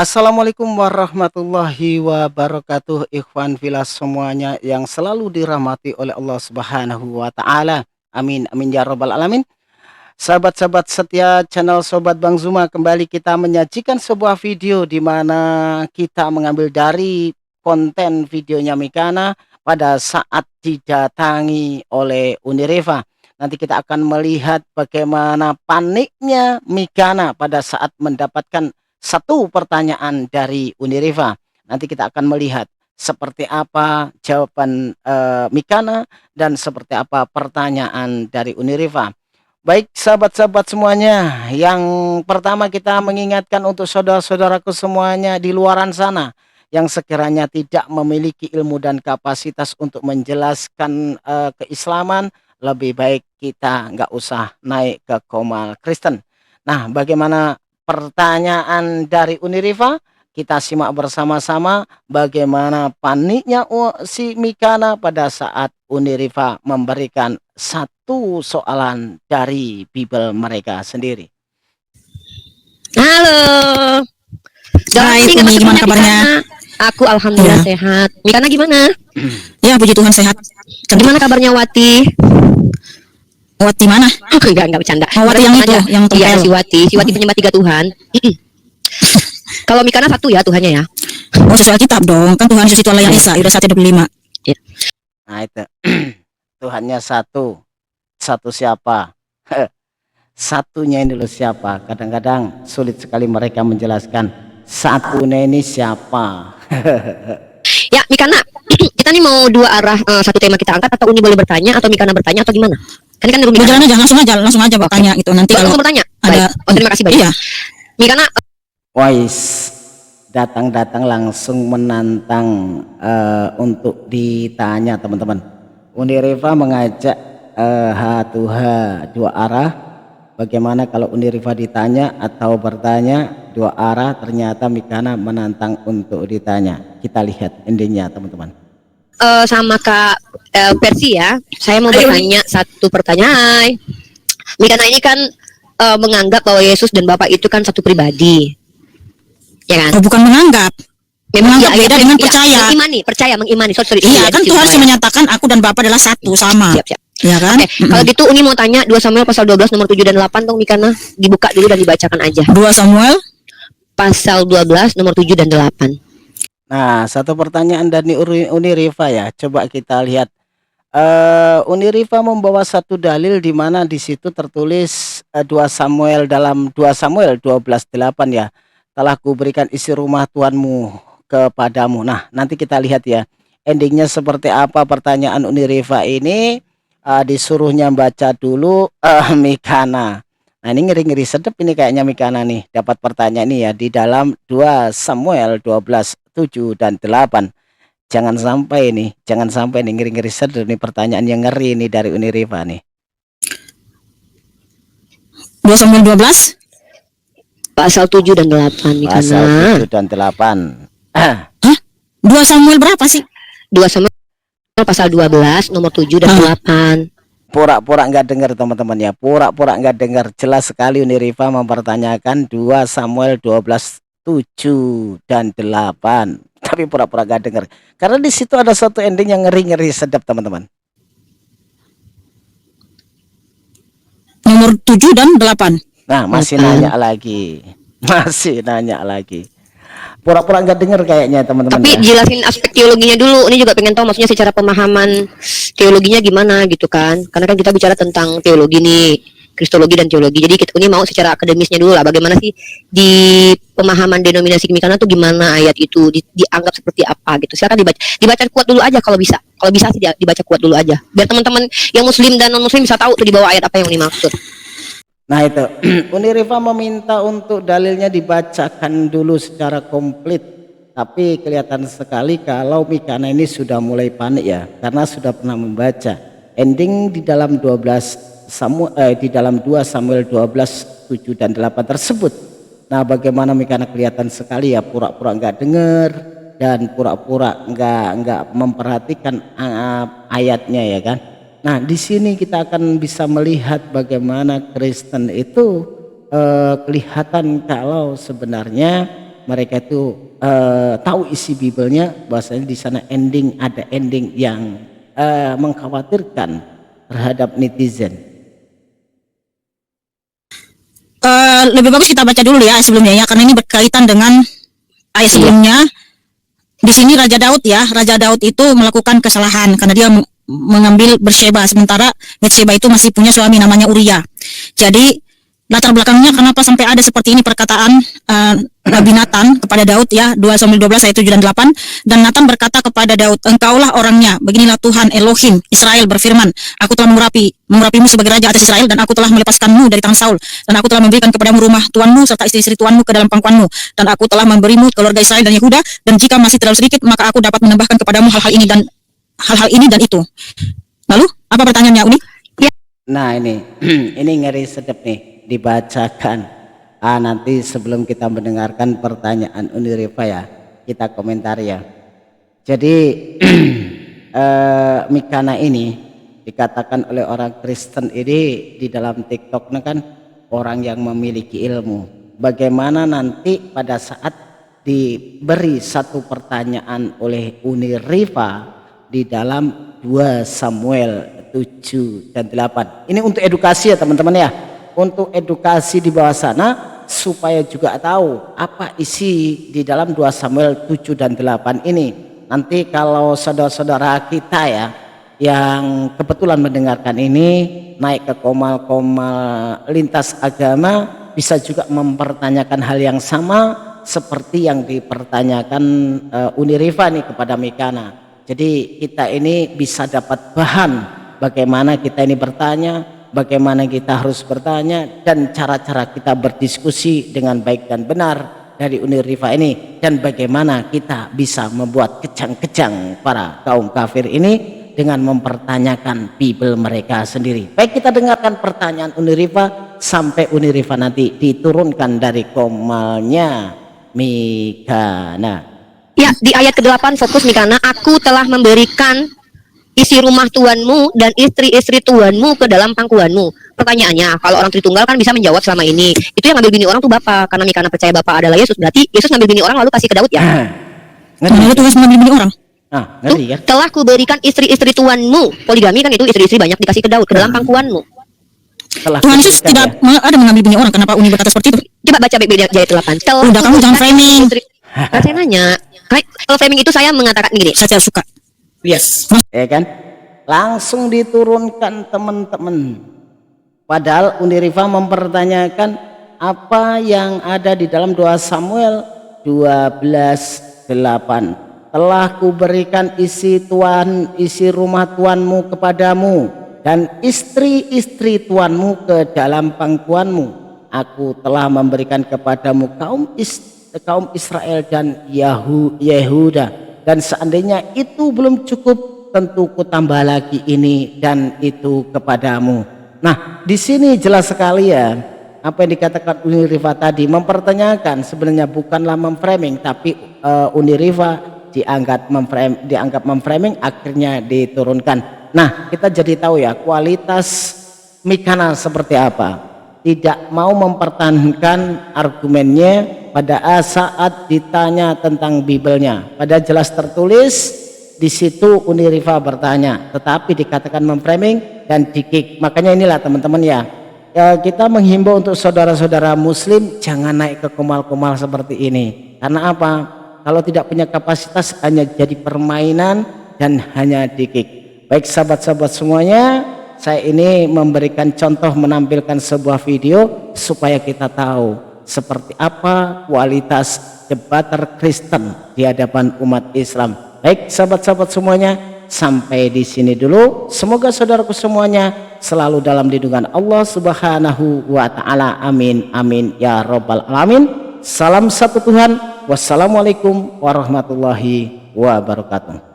Assalamualaikum warahmatullahi wabarakatuh, ikhwan filas semuanya yang selalu dirahmati oleh Allah Subhanahu wa taala. Amin amin ya rabbal alamin. Sahabat-sahabat setia channel Sobat Bang Zuma, kembali kita menyajikan sebuah video di mana kita mengambil dari konten videonya Mikana pada saat didatangi oleh Unireva. Nanti kita akan melihat bagaimana paniknya Mikana pada saat mendapatkan satu pertanyaan dari Unireva. Nanti kita akan melihat seperti apa jawaban Mikana dan seperti apa pertanyaan dari Unireva. Baik sahabat-sahabat semuanya, yang pertama kita mengingatkan untuk saudara-saudaraku semuanya di luaran sana yang sekiranya tidak memiliki ilmu dan kapasitas untuk menjelaskan keislaman, lebih baik kita nggak usah naik ke Komal Kristen. Nah, bagaimana pertanyaan dari Uniriva? Kita simak bersama-sama bagaimana paniknya si Mikana pada saat Uniriva memberikan satu soalan dari Bible mereka sendiri. Halo. Hai, Umi, gimana kabarnya? Aku alhamdulillah sehat. Mikana gimana? Ya, puji Tuhan sehat. Gimana kabarnya Wati? Wati mana? Enggak bercanda. Oh, Wati yang itu, yang Iya, tempel. si Wati penyembah 3 Tuhan. Kalau Mikana satu ya Tuhannya ya. Oh, sesuai kitab dong. Kan Tuhan Yesus itu Allah yang Esa, Yudas 1:25. Iya. Nah itu. Tuhannya satu. Satu siapa? Satunya ini loh siapa? Kadang-kadang sulit sekali mereka menjelaskan satunya ini siapa. Ya, Mikana, kita nih mau dua arah, satu tema kita angkat atau Uni boleh bertanya atau Mikana bertanya atau gimana? Kan Jalan aja, langsung aja bertanya gitu. Nanti kalau bertanya. ada terima kasih banyak. Iya. Mikana Wais, datang menantang untuk ditanya teman-teman. Uniriva mengajak Tuhan dua arah. Bagaimana kalau Uniriva ditanya atau bertanya dua arah, ternyata Mikana menantang untuk ditanya. Kita lihat endingnya teman-teman. sama Kak Persi ya. Saya mau bertanya satu pertanyaan. Mikana ini kan menganggap bahwa Yesus dan Bapak itu kan satu pribadi. Ya kan? Oh, bukan menganggap. Menganggap beda dengan percaya. Mengimani. Sorry. Iya, kan Tuhan harus menyatakan aku dan Bapak adalah satu, sama. Siap. Iya kan? Kalau gitu Uni mau tanya 2 Samuel pasal 12 nomor 7 dan 8 dong Mikana. Dibuka dulu dan dibacakan aja. 2 Samuel pasal 12 nomor 7 dan 8. Nah, satu pertanyaan dari Uniriva ya. Coba kita lihat. Uniriva membawa satu dalil di mana di situ tertulis 2 Samuel dalam 2 Samuel 12:8 ya. Telah kuberikan isi rumah Tuhanmu kepadamu. Nah, nanti kita lihat ya. Endingnya seperti apa pertanyaan Uniriva ini. Disuruhnya baca dulu Mikana. Nah, ini ngeri-ngeri sedep ini kayaknya Mikana nih. Dapat pertanyaan ini ya di dalam 2 Samuel 12:7 dan 8. Jangan sampai nih ngeri-ngeri sedep nih pertanyaan yang ngeri nih dari Uniriva nih. 2 Samuel 12 pasal 7 dan 8 Mikana. Pasal 7 dan 8. Hah? 2 Samuel berapa sih? 2 Samuel pasal 12 nomor 7 dan 8. Pura-pura nggak dengar teman-teman ya. Pura-pura nggak dengar. Jelas sekali Uniriva mempertanyakan 2 Samuel 12:7 dan 8. Tapi pura-pura nggak dengar. Karena di situ ada satu ending yang ngeri-ngeri sedap teman-teman. Nomor 7 dan 8. Nah, masih nanya lagi. Pura-pura nggak dengar kayaknya teman-teman. Tapi ya. jelasin aspek teologinya dulu. Ini juga pengen tahu maksudnya secara pemahaman teologinya gimana gitu kan. Karena kan kita bicara tentang teologi nih, kristologi dan teologi. Jadi ini mau secara akademisnya dulu lah. Bagaimana sih di pemahaman denominasi Mikana tuh gimana ayat itu dianggap seperti apa gitu. Silakan dibaca kuat dulu aja kalau bisa. Kalau bisa sih dibaca kuat dulu aja. Biar teman-teman yang muslim dan non muslim bisa tahu tuh di bawah ayat apa yang dimaksud. Nah itu, Uniriva meminta untuk dalilnya dibacakan dulu secara komplit. Tapi kelihatan sekali kalau Mikana ini sudah mulai panik ya, karena sudah pernah membaca ending di dalam 2 Samuel 12:7 dan 8 tersebut. Nah, bagaimana Mikana kelihatan sekali ya pura-pura nggak dengar dan pura-pura nggak memperhatikan ayatnya ya kan. Nah, di sini kita akan bisa melihat bagaimana Kristen itu kelihatan kalau sebenarnya mereka itu tahu isi Bibelnya, bahwasanya di sana ada ending yang mengkhawatirkan terhadap netizen. Lebih bagus kita baca dulu ya ayat sebelumnya ya, karena ini berkaitan dengan ayat sebelumnya. Di sini Raja Daud itu melakukan kesalahan karena dia mengambil Bersyeba, sementara Bathsheba itu masih punya suami namanya Uria. Jadi latar belakangnya kenapa sampai ada seperti ini perkataan Nabi Nathan kepada Daud ya, 2 Samuel 12 ayat 7 dan 8. Dan Nathan berkata kepada Daud, engkaulah orangnya, beginilah Tuhan Elohim Israel berfirman, aku telah mengurapimu sebagai raja atas Israel, dan aku telah melepaskanmu dari tangan Saul, dan aku telah memberikan kepadamu rumah tuanmu serta istri-istri tuanmu ke dalam pangkuanmu, dan aku telah memberimu keluarga Israel dan Yehuda, dan jika masih terlalu sedikit maka aku dapat menambahkan kepadamu hal-hal ini dan itu. Lalu apa pertanyaannya, Uni? Nah ini ini ngeri sedep nih dibacakan. Nanti sebelum kita mendengarkan pertanyaan Uni Rifa ya, kita komentar ya. Jadi Mikana ini dikatakan oleh orang Kristen ini di dalam TikTok kan orang yang memiliki ilmu. Bagaimana nanti pada saat diberi satu pertanyaan oleh Uni Rifa di dalam 2 Samuel 7 dan 8. Ini untuk edukasi ya teman-teman ya. Untuk edukasi di bawah sana supaya juga tahu apa isi di dalam 2 Samuel 7 dan 8 ini. Nanti kalau saudara-saudara kita ya yang kebetulan mendengarkan ini naik ke komal-komal lintas agama, bisa juga mempertanyakan hal yang sama seperti yang dipertanyakan Uni Rifa nih kepada Mikana. Jadi kita ini bisa dapat bahan bagaimana kita ini bertanya, bagaimana kita harus bertanya, dan cara-cara kita berdiskusi dengan baik dan benar dari Uni Rifa ini, dan bagaimana kita bisa membuat kejang-kejang para kaum kafir ini dengan mempertanyakan Bible mereka sendiri. Baik, kita dengarkan pertanyaan Uni Rifa sampai Uni Rifa nanti diturunkan dari komalnya Mikana. Ya, di ayat ke-8 fokus Mikana, aku telah memberikan isi rumah tuanmu dan istri-istri tuanmu ke dalam pangkuanmu. Pertanyaannya, kalau orang Tritunggal kan bisa menjawab selama ini, itu yang ngambil bini orang tuh Bapak, karena Mikana percaya Bapak adalah Yesus, berarti Yesus ngambil bini orang lalu kasih ke Daud ya? Lalu Tuhan mengambil bini orang. Ngerti kan? Telah kuberikan istri-istri tuanmu, poligami kan itu, istri-istri banyak dikasih ke Daud ke dalam pangkuanmu. Tuhan Yesus tidak ada mengambil bini orang. Kenapa Uni berkata seperti itu? Coba baca ayat 8. Udah, kamu jangan framing. Kan saya nanya, kalau framing itu saya mengatakan gini. Saya tidak suka. Yes. Ya kan? Langsung diturunkan teman-teman. Padahal Uni Rifa mempertanyakan apa yang ada di dalam 2 Samuel 12:8. Telah kuberikan isi rumah tuanmu kepadamu dan istri-istri tuanmu ke dalam pangkuanmu. Aku telah memberikan kepadamu kaum Israel dan Yehuda, dan seandainya itu belum cukup, tentu kutambah lagi ini dan itu kepadamu. Nah, di sini jelas sekali ya apa yang dikatakan Uni Rifa tadi, mempertanyakan sebenarnya bukanlah memframing, tapi Uni Rifa dianggap memframing, akhirnya diturunkan. Nah, kita jadi tahu ya kualitas Mikana seperti apa. Tidak mau mempertahankan argumennya pada saat ditanya tentang Bibelnya. Pada jelas tertulis di situ Uni Rifa bertanya, tetapi dikatakan memframing dan dikik. Makanya inilah teman-teman ya, kita menghimbau untuk saudara-saudara Muslim jangan naik ke komal-komal seperti ini. Karena apa? Kalau tidak punya kapasitas hanya jadi permainan dan hanya dikik. Baik sahabat-sahabat semuanya, saya ini memberikan contoh menampilkan sebuah video supaya kita tahu seperti apa kualitas debater Kristen di hadapan umat Islam. Baik sahabat-sahabat semuanya, sampai di sini dulu. Semoga saudaraku semuanya selalu dalam lindungan Allah Subhanahu wa taala. Amin amin ya rabbal alamin. Salam satu Tuhan. Wassalamualaikum warahmatullahi wabarakatuh.